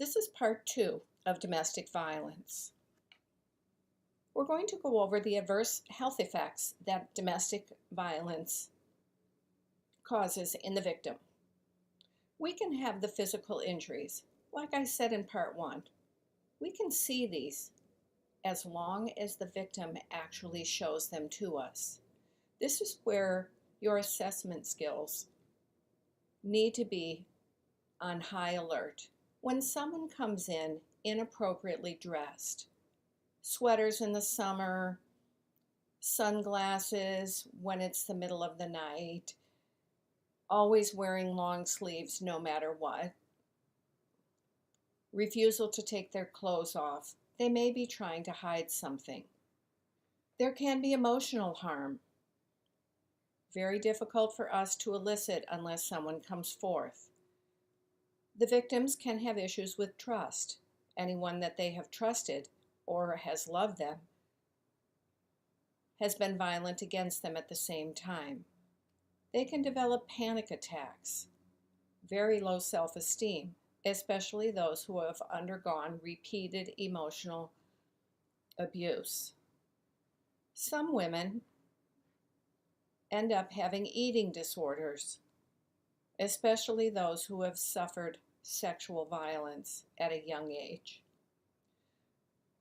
This is part 2 of domestic violence. We're going to go over the adverse health effects that domestic violence causes in the victim. We can have the physical injuries. Like I said in part 1, we can see these as long as the victim actually shows them to us. This is where your assessment skills need to be on high alert. When someone comes in inappropriately dressed, sweaters in the summer, sunglasses when it's the middle of the night, always wearing long sleeves no matter what, refusal to take their clothes off, they may be trying to hide something. There can be emotional harm, very difficult for us to elicit unless someone comes forth. The victims can have issues with trust. Anyone that they have trusted or has loved them has been violent against them at the same time. They can develop panic attacks, very low self-esteem, especially those who have undergone repeated emotional abuse. Some women end up having eating disorders, especially those who have suffered sexual violence at a young age.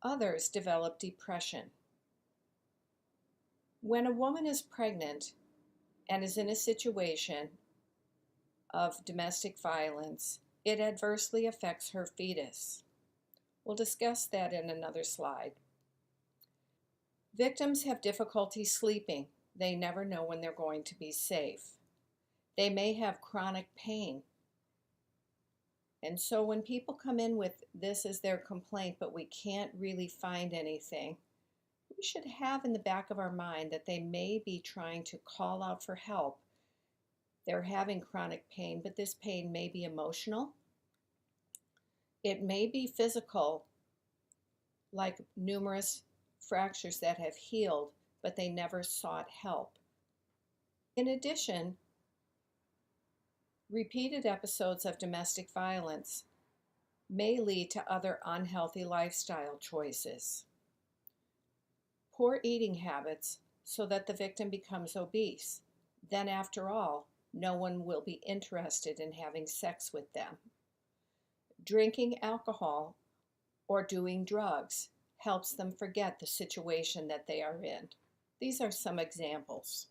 Others develop depression. When a woman is pregnant and is in a situation of domestic violence, it adversely affects her fetus. We'll discuss that in another slide. Victims have difficulty sleeping. They never know when they're going to be safe. They may have chronic pain. And so when people come in with this as their complaint, but we can't really find anything, we should have in the back of our mind that they may be trying to call out for help. They're having chronic pain, but this pain may be emotional. It may be physical, like numerous fractures that have healed, but they never sought help. In addition, repeated episodes of domestic violence may lead to other unhealthy lifestyle choices. Poor eating habits so that the victim becomes obese. Then after all, no one will be interested in having sex with them. Drinking alcohol or doing drugs helps them forget the situation that they are in. These are some examples.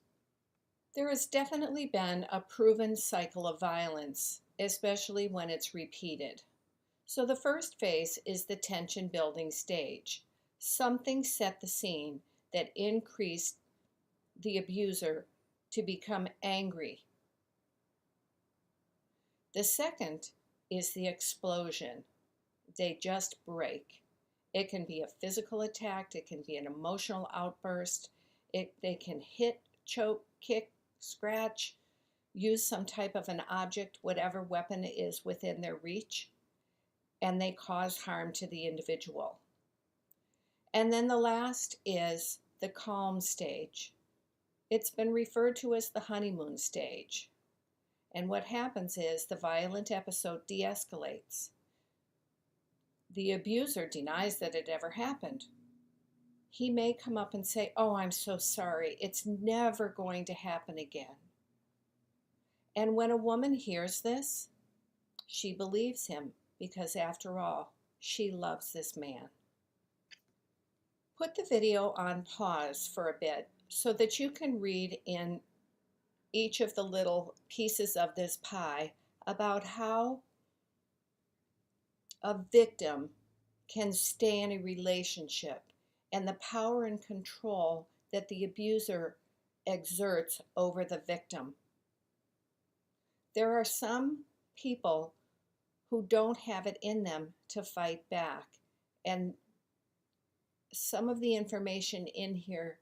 There has definitely been a proven cycle of violence, especially when it's repeated. So the first phase is the tension building stage. Something set the scene that increased the abuser to become angry. The second is the explosion. They just break. It can be a physical attack, it can be an emotional outburst, they can hit, choke, kick, scratch, use some type of an object, whatever weapon is within their reach, and they cause harm to the individual. And then the last is the calm stage. It's been referred to as the honeymoon stage. And what happens is the violent episode de-escalates. The abuser denies that it ever happened. He may come up and say, "Oh, I'm so sorry. It's never going to happen again." And when a woman hears this, she believes him because after all, she loves this man. Put the video on pause for a bit so that you can read in each of the little pieces of this pie about how a victim can stay in a relationship and the power and control that the abuser exerts over the victim. There are some people who don't have it in them to fight back, and some of the information in here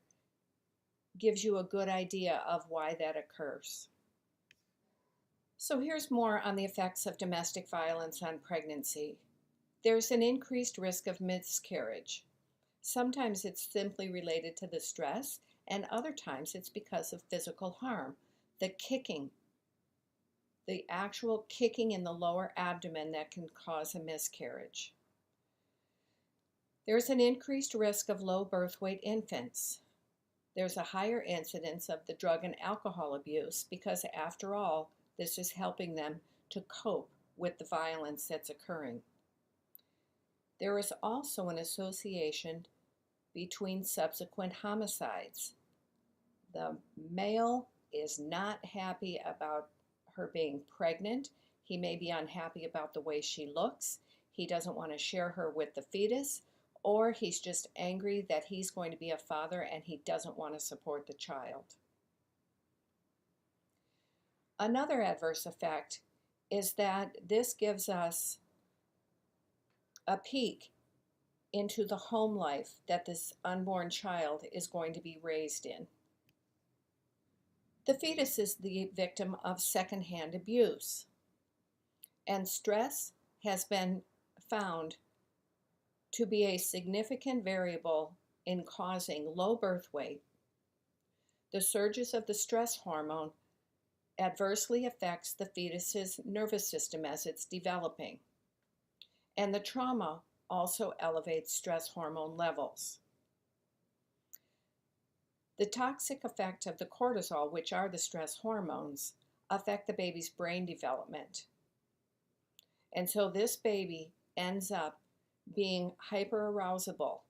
gives you a good idea of why that occurs. So here's more on the effects of domestic violence on pregnancy. There's an increased risk of miscarriage. Sometimes it's simply related to the stress, and other times it's because of physical harm, the kicking, the actual kicking in the lower abdomen that can cause a miscarriage. There's an increased risk of low birth weight infants. There's a higher incidence of the drug and alcohol abuse because, after all, this is helping them to cope with the violence that's occurring. There is also an association between subsequent homicides. The male is not happy about her being pregnant. He may be unhappy about the way she looks. He doesn't want to share her with the fetus, or he's just angry that he's going to be a father and he doesn't want to support the child. Another adverse effect is that this gives us a peek into the home life that this unborn child is going to be raised in. The fetus is the victim of secondhand abuse, and stress has been found to be a significant variable in causing low birth weight. The surges of the stress hormone adversely affects the fetus's nervous system as it's developing, and the trauma also elevates stress hormone levels. The toxic effect of the cortisol, which are the stress hormones, affect the baby's brain development. And so this baby ends up being hyperarousable.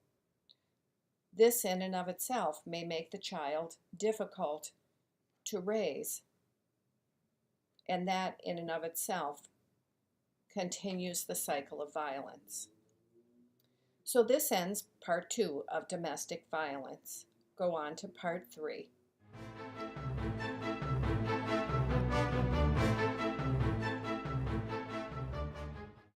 This in and of itself may make the child difficult to raise, and that in and of itself continues the cycle of violence. So this ends part 2 of domestic violence. Go on to part 3.